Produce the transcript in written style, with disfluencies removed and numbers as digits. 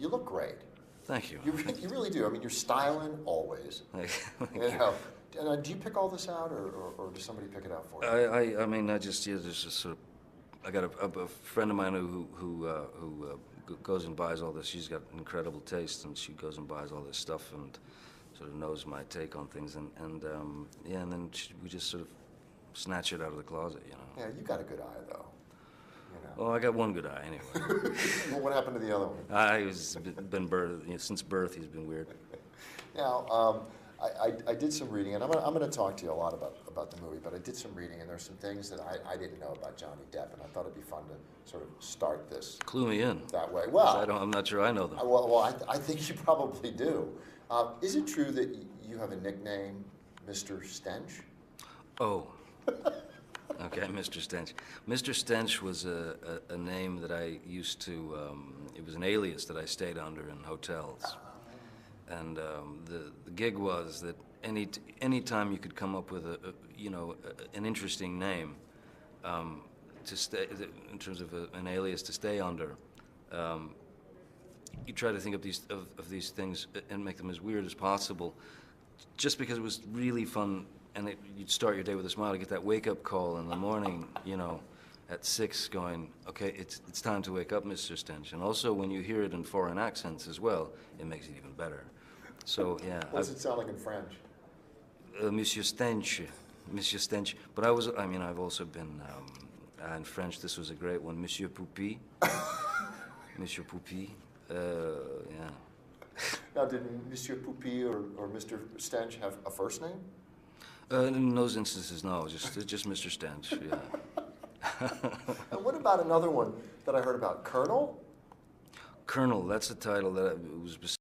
You look great. Thank you. You really do. I mean, you're styling always. Thank You know. And do you pick all this out, or does somebody pick it out for you? I mean, I just, yeah, there's just sort of, I got a friend of mine who goes and buys all this. She's got incredible taste, and she goes and buys all this stuff and sort of knows my take on things, and yeah, and then we just sort of snatch it out of the closet, you know. Yeah, you got a good eye, though. You know. Well, I got one good eye anyway. Well, what happened to the other one? Since birth, he's been weird. Now, I did some reading, and I'm going to talk to you a lot about the movie, but I did some reading, and there's some things that I didn't know about Johnny Depp, and I thought it'd be fun to sort of start this. Clue me in. That way. Well, I'm not sure I know them. Well, I think you probably do. Is it true that you have a nickname, Mr. Stench? Oh. Okay, Mr. Stench. Mr. Stench was a name that I used to, it was an alias that I stayed under in hotels. And the gig was that any time you could come up with an interesting name to stay, in terms of an alias to stay under, you try to think of these things and make them as weird as possible, just because it was really fun. And you'd start your day with a smile to get that wake-up call in the morning, you know, at 6 going, okay, it's time to wake up, Mr. Stench. And also when you hear it in foreign accents as well, it makes it even better. So, yeah. What does it sound like in French? Monsieur Stench. Monsieur Stench. But I've also been, in French, this was a great one, Monsieur Poupy. Monsieur Poupy. Yeah. Now, did Monsieur Poupy or Mr. Stench have a first name? In those instances, no, just Mr. Stench, yeah. And what about another one that I heard about, Colonel? Colonel, that's a title that was